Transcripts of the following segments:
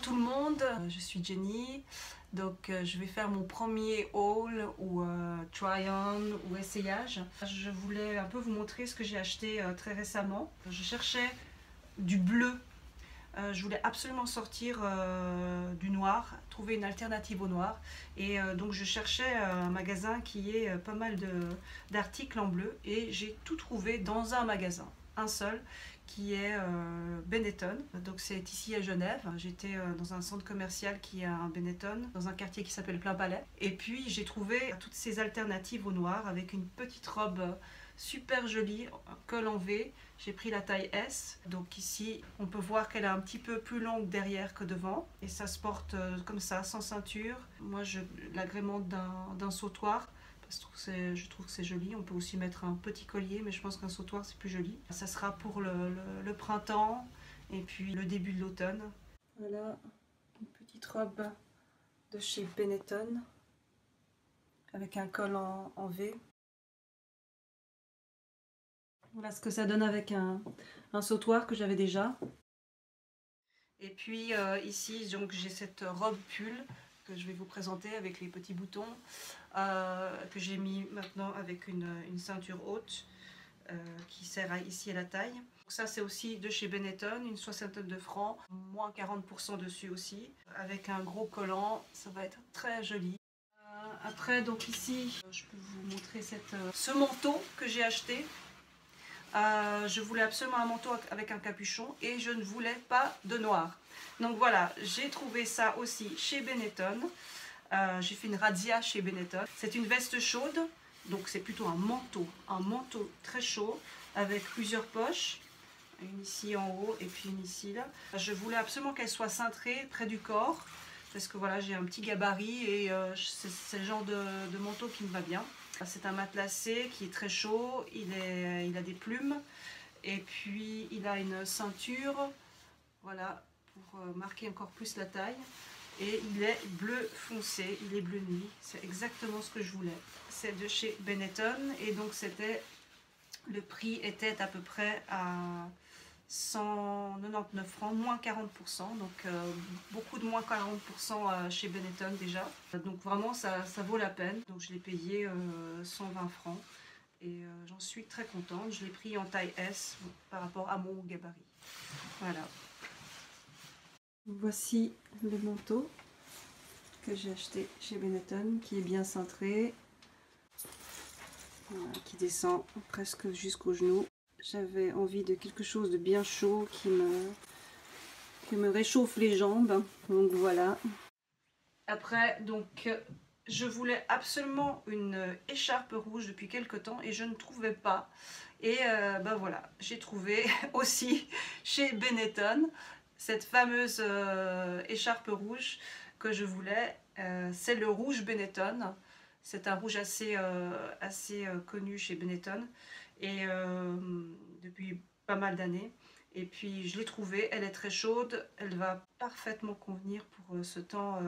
tout le monde, je suis Jenny, donc je vais faire mon premier haul ou try-on ou essayage. Je voulais un peu vous montrer ce que j'ai acheté très récemment. Je cherchais du bleu, je voulais absolument sortir du noir, trouver une alternative au noir et donc je cherchais un magasin qui ait pas mal d'articles en bleu et j'ai tout trouvé dans un magasin, un seul, qui est Benetton. Donc c'est ici à Genève. J'étais dans un centre commercial qui est un Benetton, dans un quartier qui s'appelle Plein Palais. Et puis j'ai trouvé toutes ces alternatives au noir avec une petite robe super jolie, col en V. J'ai pris la taille S. Donc ici, on peut voir qu'elle est un petit peu plus longue derrière que devant. Et ça se porte comme ça, sans ceinture. Moi, je l'agrémente d'un sautoir. Je trouve que c'est joli. On peut aussi mettre un petit collier, mais je pense qu'un sautoir c'est plus joli. Ça sera pour le printemps et puis le début de l'automne. Voilà une petite robe de chez Benetton avec un col en V. Voilà ce que ça donne avec un sautoir que j'avais déjà. Et puis ici, donc j'ai cette robe pull que je vais vous présenter avec les petits boutons que j'ai mis maintenant avec une ceinture haute qui sert ici à la taille. Donc ça c'est aussi de chez Benetton, une soixantaine de francs, moins 40% dessus aussi, avec un gros collant, ça va être très joli. Après donc ici, je peux vous montrer ce manteau que j'ai acheté. Je voulais absolument un manteau avec un capuchon et je ne voulais pas de noir. Donc voilà, j'ai trouvé ça aussi chez Benetton. J'ai fait une razzia chez Benetton. C'est une veste chaude, donc c'est plutôt un manteau très chaud avec plusieurs poches. Une ici en haut et puis une ici là. Je voulais absolument qu'elle soit cintrée près du corps parce que voilà, j'ai un petit gabarit et c'est le genre de manteau qui me va bien. C'est un matelassé qui est très chaud, il a des plumes et puis il a une ceinture, voilà, pour marquer encore plus la taille. Et il est bleu foncé, il est bleu nuit, c'est exactement ce que je voulais. C'est de chez Benetton et donc le prix était à peu près à 199 francs, moins 40%, donc beaucoup de moins 40% chez Benetton déjà. Donc vraiment ça vaut la peine, donc je l'ai payé 120 francs et j'en suis très contente. Je l'ai pris en taille S par rapport à mon gabarit. Voilà. Voici le manteau que j'ai acheté chez Benetton qui est bien cintré, voilà, qui descend presque jusqu'aux genoux. J'avais envie de quelque chose de bien chaud qui me réchauffe les jambes, donc voilà. Après, donc, je voulais absolument une écharpe rouge depuis quelque temps et je ne trouvais pas. Et ben voilà, j'ai trouvé aussi chez Benetton cette fameuse écharpe rouge que je voulais. C'est le rouge Benetton. C'est un rouge assez connu chez Benetton et depuis pas mal d'années. Et puis je l'ai trouvée, elle est très chaude, elle va parfaitement convenir pour ce temps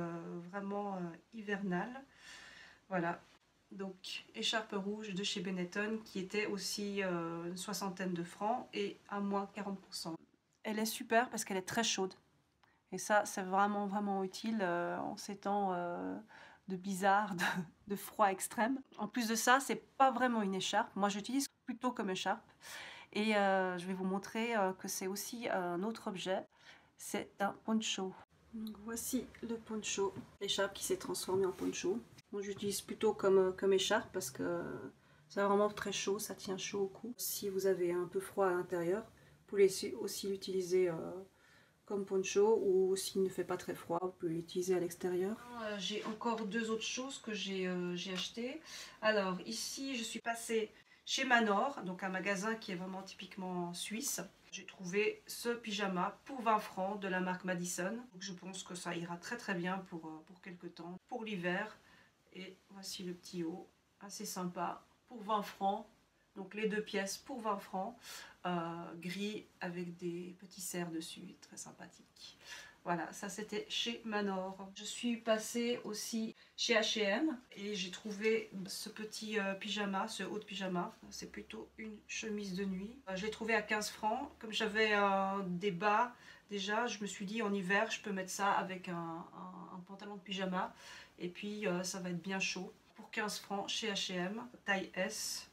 vraiment hivernal. Voilà, donc écharpe rouge de chez Benetton qui était aussi une soixantaine de francs et à moins 40%. Elle est super parce qu'elle est très chaude. Et ça, c'est vraiment utile en ces temps de blizzard, de froid extrême. En plus de ça, c'est pas vraiment une écharpe. Moi, j'utilise plutôt comme écharpe. Et je vais vous montrer que c'est aussi un autre objet. C'est un poncho. Donc, voici le poncho. L'écharpe qui s'est transformée en poncho. Moi, j'utilise plutôt comme écharpe parce que c'est vraiment très chaud. Ça tient chaud au cou. Si vous avez un peu froid à l'intérieur, vous pouvez aussi l'utiliser comme poncho, ou s'il ne fait pas très froid, vous pouvez l'utiliser à l'extérieur. J'ai encore deux autres choses que j'ai achetées. Alors ici, je suis passée chez Manor, donc un magasin qui est vraiment typiquement suisse. J'ai trouvé ce pyjama pour 20 francs de la marque Madison. Donc je pense que ça ira très bien pour quelques temps, pour l'hiver. Et voici le petit haut, assez sympa, pour 20 francs. Donc les deux pièces pour 20 francs, gris avec des petits cerfs dessus, très sympathique. Voilà, ça c'était chez Manor. Je suis passée aussi chez H&M et j'ai trouvé ce petit pyjama, ce haut de pyjama. C'est plutôt une chemise de nuit. Je l'ai trouvé à 15 francs. Comme j'avais des bas déjà, je me suis dit en hiver je peux mettre ça avec un pantalon de pyjama et puis ça va être bien chaud. Pour 15 francs chez H&M, taille S,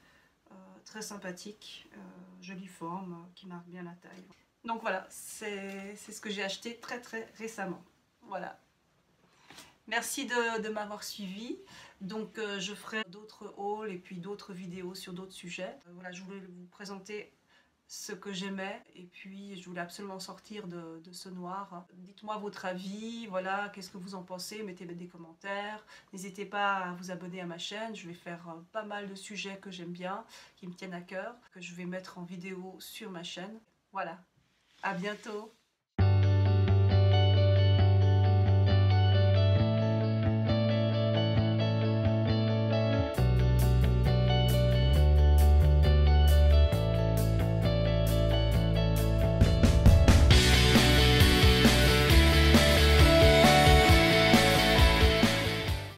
très sympathique, jolie forme qui marque bien la taille. Donc voilà, c'est ce que j'ai acheté très récemment. Voilà. Merci de m'avoir suivi. Donc je ferai d'autres hauls et puis d'autres vidéos sur d'autres sujets. Voilà, je voulais vous présenter ce que j'aimais et puis je voulais absolument sortir de ce noir. Dites-moi votre avis, voilà, qu'est-ce que vous en pensez, mettez des commentaires. N'hésitez pas à vous abonner à ma chaîne, je vais faire pas mal de sujets que j'aime bien, qui me tiennent à cœur, que je vais mettre en vidéo sur ma chaîne. Voilà. À bientôt!